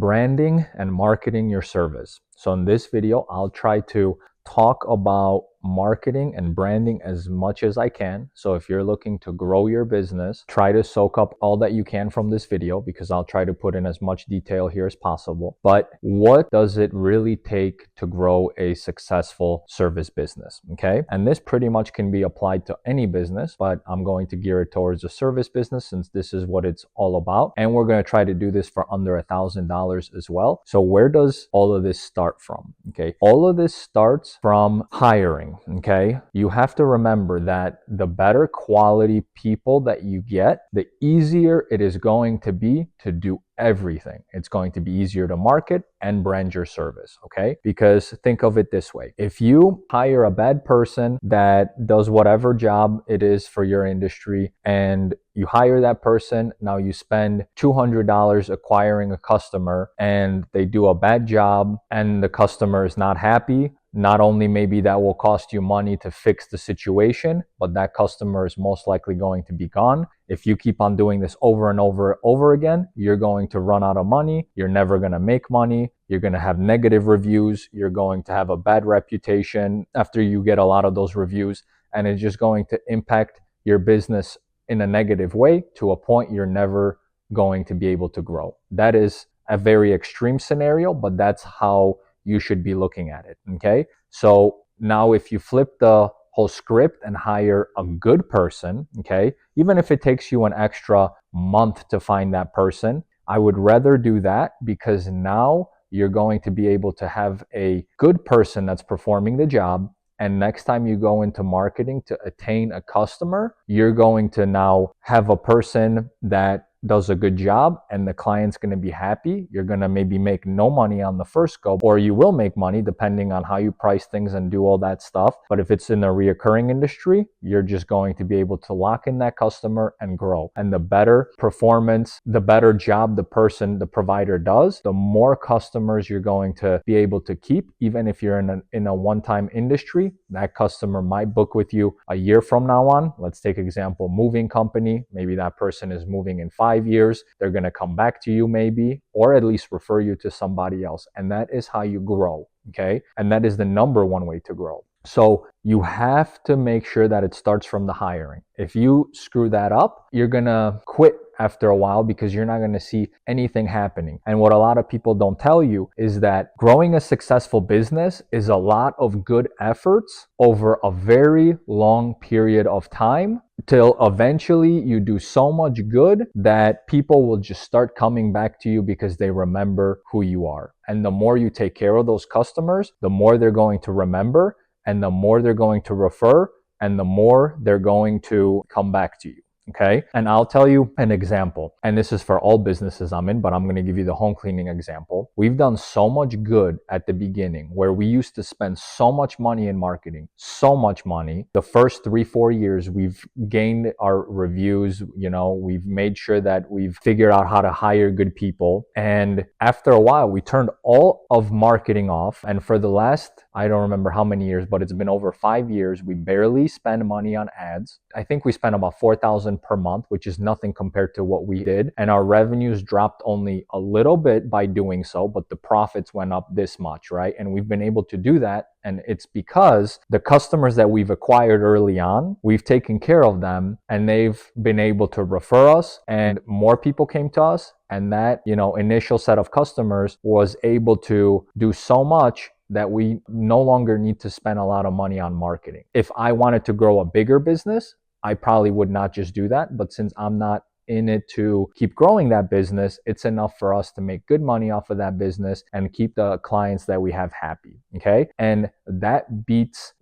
branding and marketing your service. So in this video, I'll try to talk about marketing and branding as much as I can. So if you're looking to grow your business, try to soak up all that you can from this video, because I'll try to put in as much detail here as possible. But what does it really take to grow a successful service business? Okay. And this pretty much can be applied to any business, but I'm going to gear it towards a service business since this is what it's all about. And we're going to try to do this for under $1,000 as well. So where does all of this start from? Okay. All of this starts from hiring. Okay. You have to remember that the better quality people that you get, the easier it is going to be to do everything. It's going to be easier to market and brand your service, okay? Because think of it this way. If you hire a bad person that does whatever job it is for your industry, and you hire that person, now you spend $200 acquiring a customer and they do a bad job and the customer is not happy, not only maybe that will cost you money to fix the situation, but that customer is most likely going to be gone. If you keep on doing this over and over again, you're going to run out of money. You're never going to make money. You're going to have negative reviews. You're going to have a bad reputation after you get a lot of those reviews. And it's just going to impact your business in a negative way to a point you're never going to be able to grow. That is a very extreme scenario, but that's how you should be looking at it. Okay. So now if you flip the whole script and hire a good person, okay, even if it takes you an extra month to find that person, I would rather do that, because now you're going to be able to have a good person that's performing the job. And next time you go into marketing to attain a customer, you're going to now have a person that does a good job and the client's going to be happy. You're going to maybe make no money on the first go, or you will make money depending on how you price things and do all that stuff. But if it's in a reoccurring industry, you're just going to be able to lock in that customer and grow. And the better performance, the better job the provider does, the more customers you're going to be able to keep. Even if you're in a one-time industry, that customer might book with you a year from now on. Let's take example, moving company. Maybe that person is moving in 5 years. They're going to come back to you maybe, or at least refer you to somebody else. And that is how you grow. Okay. And that is the number one way to grow. So you have to make sure that it starts from the hiring. If you screw that up, you're going to quit after a while, because you're not going to see anything happening. And what a lot of people don't tell you is that growing a successful business is a lot of good efforts over a very long period of time, till eventually you do so much good that people will just start coming back to you because they remember who you are. And the more you take care of those customers, the more they're going to remember, and the more they're going to refer, and the more they're going to come back to you. Okay. And I'll tell you an example, and this is for all businesses I'm in, but I'm going to give you the home cleaning example. We've done so much good at the beginning, where we used to spend so much money in marketing, so much money. The first 3-4 years, we've gained our reviews, we've made sure that we've figured out how to hire good people. And after a while, we turned all of marketing off. And for the last, I don't remember how many years, but it's been over 5 years, we barely spend money on ads. I think we spent about $4,000 per month, which is nothing compared to what we did. And our revenues dropped only a little bit by doing so, but the profits went up this much, right? And we've been able to do that. And it's because the customers that we've acquired early on, we've taken care of them, and they've been able to refer us, and more people came to us. And that, initial set of customers was able to do so much that we no longer need to spend a lot of money on marketing. If I wanted to grow a bigger business, I probably would not just do that. But since I'm not in it to keep growing that business, it's enough for us to make good money off of that business and keep the clients that we have happy. Okay. And that beats,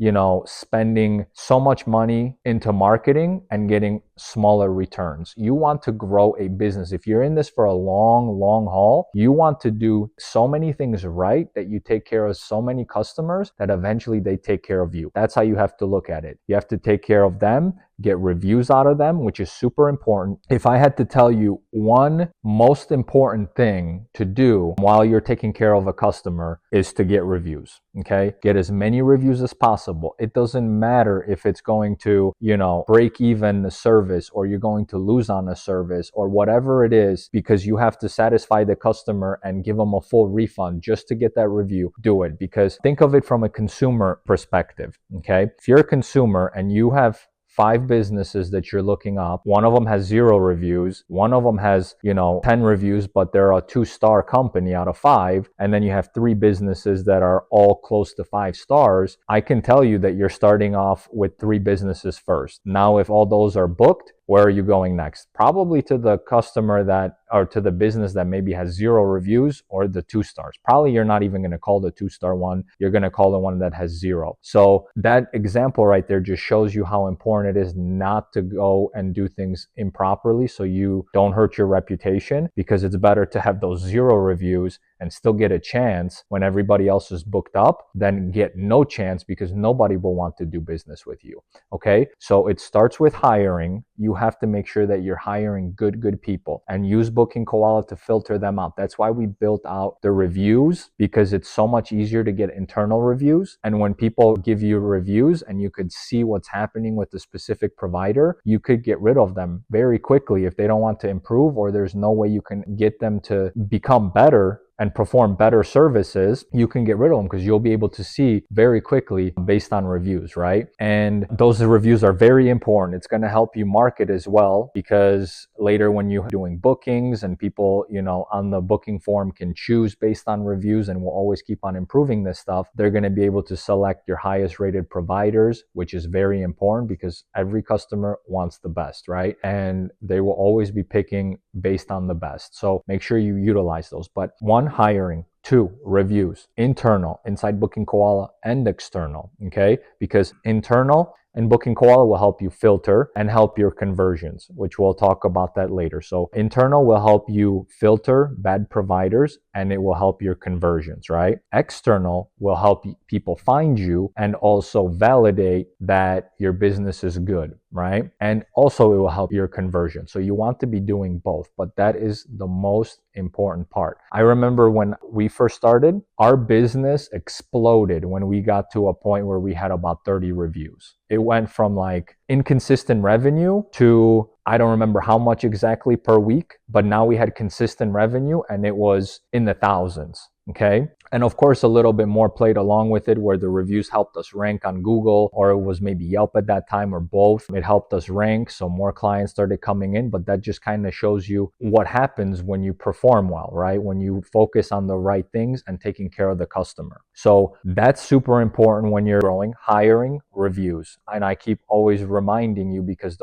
spending so much money into marketing and getting smaller returns. You want to grow a business. If you're in this for a long haul, you want to do so many things right that you take care of so many customers that eventually they take care of you. That's how you have to look at it. You have to take care of them. get reviews out of them, which is super important. If I had to tell you one most important thing to do while you're taking care of a customer is to get reviews, okay? Get as many reviews as possible. It doesn't matter if it's going to, break even the service or you're going to lose on a service or whatever it is, because you have to satisfy the customer and give them a full refund just to get that review. Do it, because think of it from a consumer perspective, okay? If you're a consumer and you have 5 businesses that you're looking up, one of them has 0 reviews, one of them has 10 reviews, but they're a 2-star company out of 5, and then you have 3 businesses that are all close to 5 stars, I can tell you that you're starting off with 3 businesses first. Now if all those are booked, where are you going next? Probably to the customer or to the business that maybe has 0 reviews, or the 2 stars. Probably you're not even going to call the 2-star one. You're going to call the one that has 0. So that example right there just shows you how important it is not to go and do things improperly so you don't hurt your reputation, because it's better to have those 0 reviews and still get a chance when everybody else is booked up than get no chance, because nobody will want to do business with you. Okay, so it starts with hiring. You have to make sure that you're hiring good people, and use Booking Koala to filter them out. That's why we built out the reviews, because it's so much easier to get internal reviews. And when people give you reviews and you could see what's happening with the specific provider, you could get rid of them very quickly if they don't want to improve, or there's no way you can get them to become better and perform better services. You can get rid of them because you'll be able to see very quickly based on reviews, right? And those reviews are very important. It's going to help you market as well, because later when you're doing bookings and people, on the booking form can choose based on reviews, and we'll always keep on improving this stuff, they're going to be able to select your highest rated providers, which is very important because every customer wants the best, right? And they will always be picking based on the best. So make sure you utilize those. But 1, hiring. 2, reviews, internal inside Booking Koala and external, okay? Because internal and Booking Koala will help you filter and help your conversions, which we'll talk about that later. So internal will help you filter bad providers, and it will help your conversions, right? External will help people find you and also validate that your business is good, right? And also it will help your conversion. So you want to be doing both, but that is the most important part. I remember when we first started, our business exploded when we got to a point where we had about 30 reviews. It went from like inconsistent revenue to, I don't remember how much exactly per week, but now we had consistent revenue and it was in the thousands. Okay. And of course, a little bit more played along with it, where the reviews helped us rank on Google, or it was maybe Yelp at that time, or both. It helped us rank, so more clients started coming in. But that just kind of shows you what happens when you perform well, right? When you focus on the right things and taking care of the customer. So that's super important when you're growing, hiring, reviews. And I keep always reminding you, because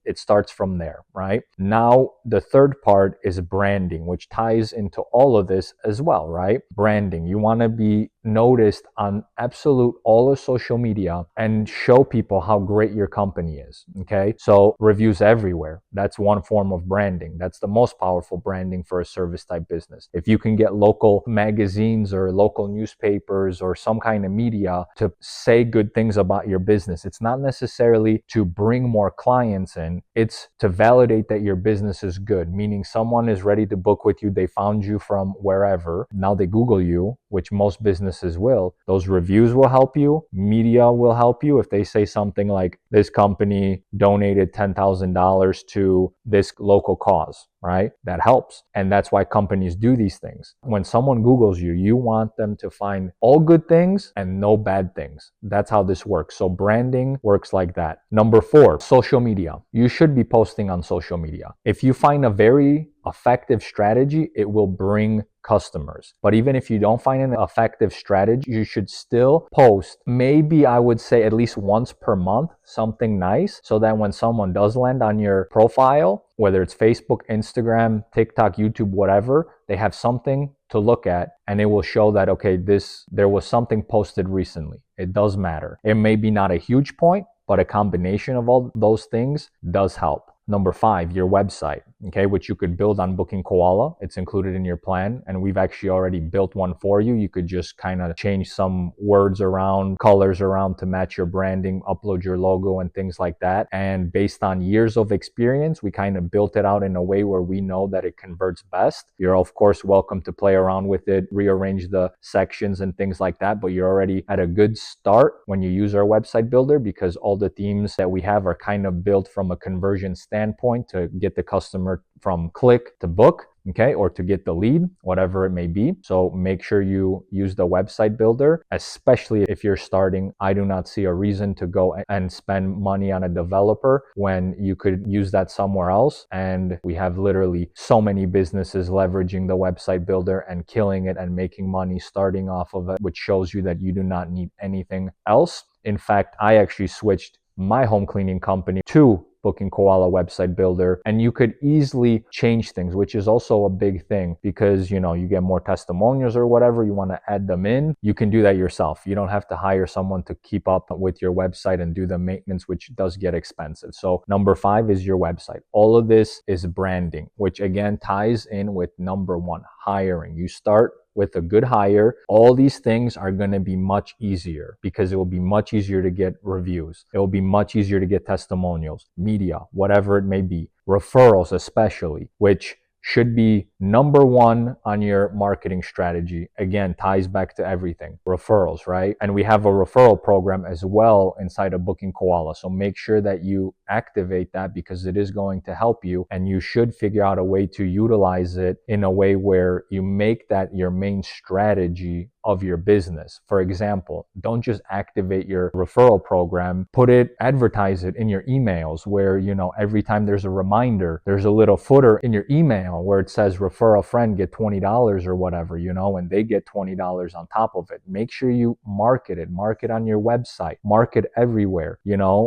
it starts from there, right? Now, the third part is branding, which ties into all of this as well, right? Branding. You want to be noticed on absolute all of social media and show people how great your company is. Okay. So reviews everywhere. That's one form of branding. That's the most powerful branding for a service type business. If you can get local magazines or local newspapers or some kind of media to say good things about your business, it's not necessarily to bring more clients in. It's to validate that your business is good, meaning someone is ready to book with you. They found you from wherever. Now they Google you, which most businesses will. Those reviews will help you. Media will help you. If they say something like, this company donated $10,000 to this local cause, right? That helps. And that's why companies do these things. When someone Googles you, you want them to find all good things and no bad things. That's how this works. So branding works like that. Number 4, social media. You should be posting on social media. If you find a very effective strategy, it will bring customers. But even if you don't find an effective strategy, you should still post, maybe I would say at least once per month, something nice, so that when someone does land on your profile, whether it's Facebook, Instagram, TikTok, YouTube, whatever, they have something to look at, and it will show that, okay, there was something posted recently. It does matter. It may be not a huge point, but a combination of all those things does help. Number 5, your website, okay, which you could build on Booking Koala. It's included in your plan, and we've actually already built one for you. You could just kind of change some words around, colors around to match your branding, upload your logo and things like that. And based on years of experience, we kind of built it out in a way where we know that it converts best. You're of course welcome to play around with it, rearrange the sections and things like that, but you're already at a good start when you use our website builder, because all the themes that we have are kind of built from a conversion standpoint to get the customer from click to book, okay, or to get the lead, whatever it may be. So make sure you use the website builder, especially if you're starting. I do not see a reason to go and spend money on a developer when you could use that somewhere else. And we have literally so many businesses leveraging the website builder and killing it and making money starting off of it, which shows you that you do not need anything else. In fact, I actually switched my home cleaning company to Booking Koala website builder, and you could easily change things, which is also a big thing, because you get more testimonials or whatever, you want to add them in, you can do that yourself. You don't have to hire someone to keep up with your website and do the maintenance, which does get expensive. So number 5 is your website. All of this is branding, which again ties in with number 1, hiring. You start with a good hire. All these things are going to be much easier, because it will be much easier to get reviews. It will be much easier to get testimonials, media, whatever it may be, referrals especially, which should be number 1 on your marketing strategy. Again, ties back to everything. Referrals, right? And we have a referral program as well inside of Booking Koala. So make sure that you activate that, because it is going to help you, and you should figure out a way to utilize it in a way where you make that your main strategy of your business. For example, don't just activate your referral program, advertise it in your emails where, every time there's a reminder, there's a little footer in your email where it says refer a friend, get $20 or whatever, and they get $20 on top of it. Make sure you market it on your website, market everywhere,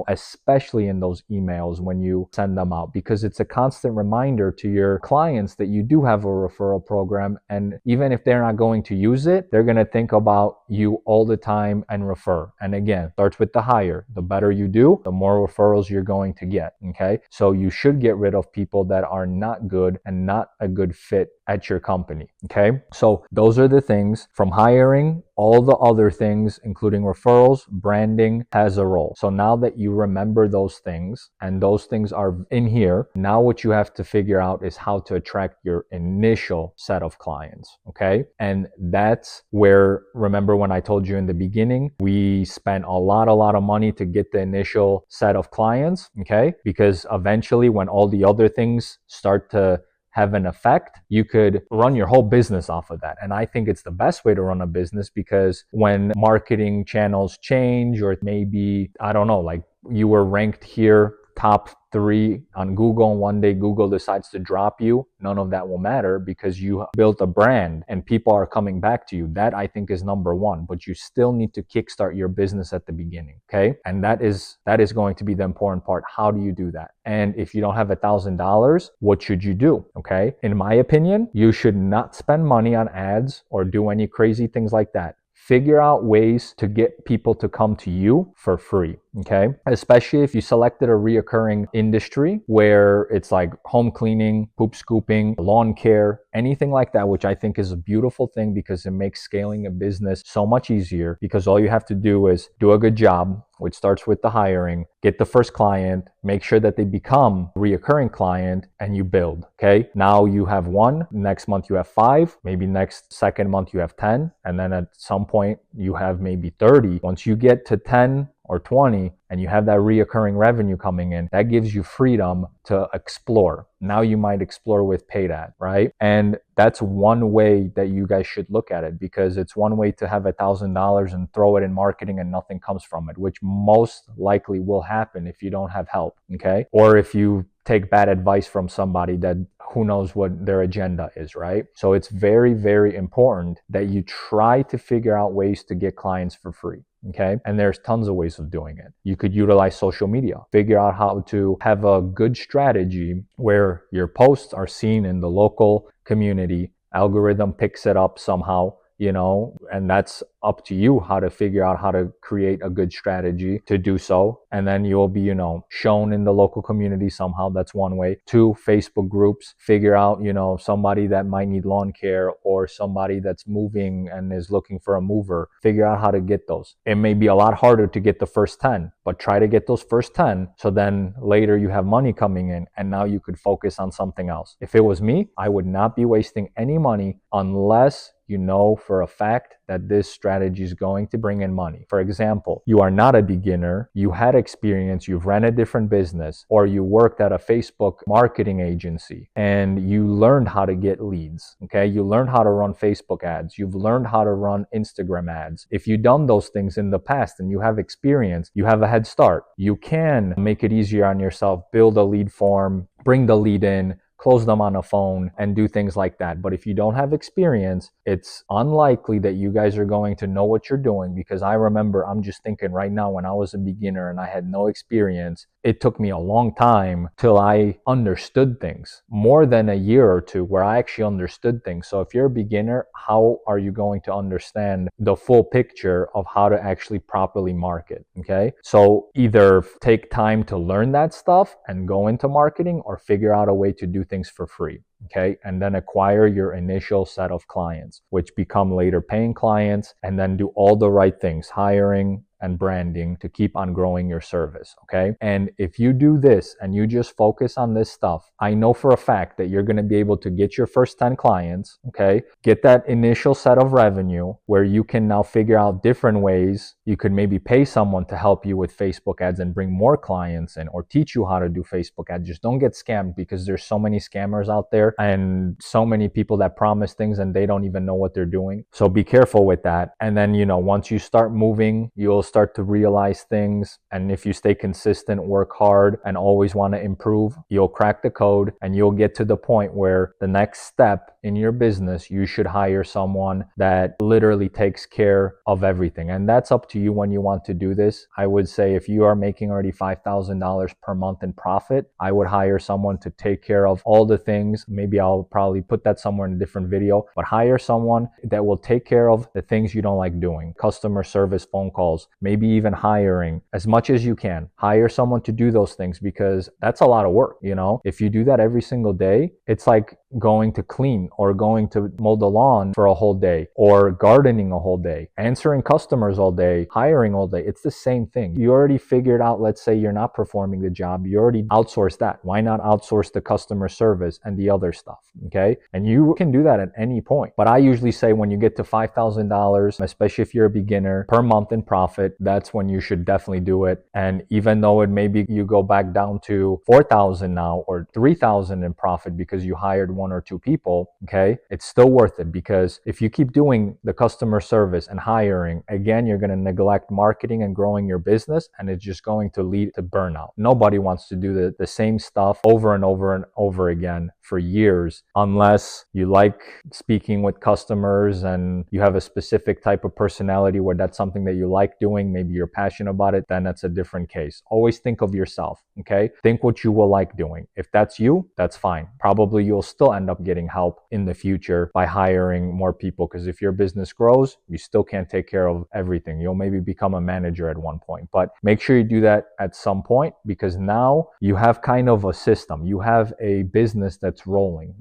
especially in those emails when you send them out, because it's a constant reminder to your clients that you do have a referral program. And even if they're not going to use it, they're going to think about you all the time and refer. And again, starts with the hire. The better you do, the more referrals you're going to get. Okay. So you should get rid of people that are not good and not a good fit at your company. Okay. So those are the things from hiring. All the other things, including referrals, branding, has a role. So now that you remember those things and those things are in here, now what you have to figure out is how to attract your initial set of clients. Okay. And that's where, remember when I told you in the beginning, we spent a lot of money to get the initial set of clients. Okay. Because eventually when all the other things start to have an effect, you could run your whole business off of that. And I think it's the best way to run a business, because when marketing channels change, or maybe, I don't know, like you were ranked here top 3 on Google, and one day Google decides to drop you, none of that will matter, because you built a brand and people are coming back to you. That I think is number 1, but you still need to kickstart your business at the beginning. Okay. And that is going to be the important part. How do you do that? And if you don't have $1,000, what should you do? Okay. In my opinion, you should not spend money on ads or do any crazy things like that. Figure out ways to get people to come to you for free, okay? Especially if you selected a reoccurring industry where it's like home cleaning, poop scooping, lawn care, anything like that, which I think is a beautiful thing, because it makes scaling a business so much easier, because all you have to do is do a good job, which starts with the hiring, get the first client, make sure that they become a reoccurring client, and you build, okay? Now you have 1, next month you have 5, maybe second month you have 10, and then at some point you have maybe 30. Once you get to 10 or 20 and you have that reoccurring revenue coming in, that gives you freedom to explore. Now you might explore with paid ad, right? And that's one way that you guys should look at it, because it's one way to have $1,000 and throw it in marketing and nothing comes from it, which most likely will happen if you don't have help, okay? Or if you take bad advice from somebody that who knows what their agenda is, right? So it's very, very important that you try to figure out ways to get clients for free. Okay. And there's tons of ways of doing it. You could utilize social media, figure out how to have a good strategy where your posts are seen in the local community, algorithm picks it up somehow, and that's up to you how to figure out how to create a good strategy to do so. And then you'll be, shown in the local community somehow. That's one way. Two, Facebook groups, figure out, somebody that might need lawn care or somebody that's moving and is looking for a mover. Figure out how to get those. It may be a lot harder to get the first 10, but try to get those first 10 so then later you have money coming in and now you could focus on something else. If it was me, I would not be wasting any money unless you know for a fact that this strategy is going to bring in money. For example, you are not a beginner, you had experience, you've ran a different business, or you worked at a Facebook marketing agency and you learned how to get leads, okay? You learned how to run Facebook ads, you've learned how to run Instagram ads. If you've done those things in the past and you have experience, you have a head start. You can make it easier on yourself, build a lead form, bring the lead in, close them on a phone, and do things like that. But if you don't have experience, it's unlikely that you guys are going to know what you're doing, because I remember, I'm just thinking right now, when I was a beginner and I had no experience, it took me a long time till I understood things, more than a year or two where I actually understood things. So if you're a beginner, how are you going to understand the full picture of how to actually properly market? Okay. So either take time to learn that stuff and go into marketing, or figure out a way to do things for free. Okay. And then acquire your initial set of clients, which become later paying clients, and then do all the right things, hiring and branding, to keep on growing your service. Okay. And if you do this and you just focus on this stuff, I know for a fact that you're going to be able to get your first 10 clients. Okay. Get that initial set of revenue where you can now figure out different ways. You could maybe pay someone to help you with Facebook ads and bring more clients in, or teach you how to do Facebook ads. Just don't get scammed, because there's so many scammers out there and so many people that promise things and they don't even know what they're doing. So be careful with that. And then, once you start moving, you'll start to realize things. And if you stay consistent, work hard, and always want to improve, you'll crack the code and you'll get to the point where the next step in your business, you should hire someone that literally takes care of everything. And that's up to you when you want to do this. I would say if you are making already $5,000 per month in profit, I would hire someone to take care of all the things. Maybe I'll probably put that somewhere in a different video, but hire someone that will take care of the things you don't like doing. Customer service, phone calls, maybe even hiring. As much as you can, hire someone to do those things, because that's a lot of work. If you do that every single day, it's like going to clean or going to mow the lawn for a whole day, or gardening a whole day, answering customers all day, hiring all day. It's the same thing. You already figured out, let's say you're not performing the job, you already outsourced that. Why not outsource the customer service and the other stuff? Okay. And you can do that at any point. But I usually say when you get to $5,000, especially if you're a beginner, per month in profit, that's when you should definitely do it. And even though it maybe you go back down to 4,000 now, or 3,000 in profit because you hired one or two people, okay, it's still worth it. Because if you keep doing the customer service and hiring, again, you're going to neglect marketing and growing your business, and it's just going to lead to burnout. Nobody wants to do the same stuff over and over and over again for years, unless you like speaking with customers and you have a specific type of personality where that's something that you like doing, maybe you're passionate about it, then that's a different case. Always think of yourself, okay? Think what you will like doing. If that's you, that's fine. Probably you'll still end up getting help in the future by hiring more people, because if your business grows, you still can't take care of everything. You'll maybe become a manager at one point, but make sure you do that at some point, because now you have kind of a system. You have a business that's rolling,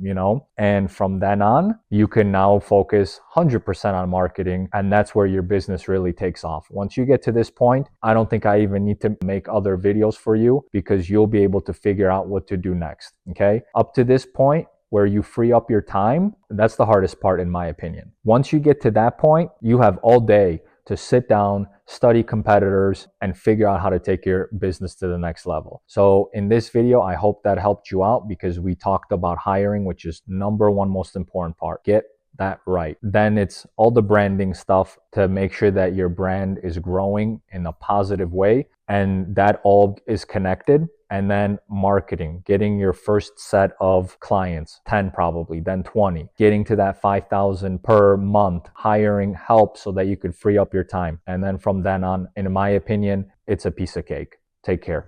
and from then on, you can now focus 100% on marketing, and that's where your business really takes off. Once you get to this point, I don't think I even need to make other videos for you, because you'll be able to figure out what to do next, okay? Up to this point, where you free up your time, that's the hardest part in my opinion. Once you get to that point, you have all day to sit down, study competitors, and figure out how to take your business to the next level. So in this video, I hope that helped you out, because we talked about hiring, which is number one most important part. Get that right. Then it's all the branding stuff to make sure that your brand is growing in a positive way, and that all is connected. And then marketing, getting your first set of clients, 10 probably, then 20, getting to that 5,000 per month, hiring help so that you could free up your time. And then from then on, in my opinion, it's a piece of cake. Take care.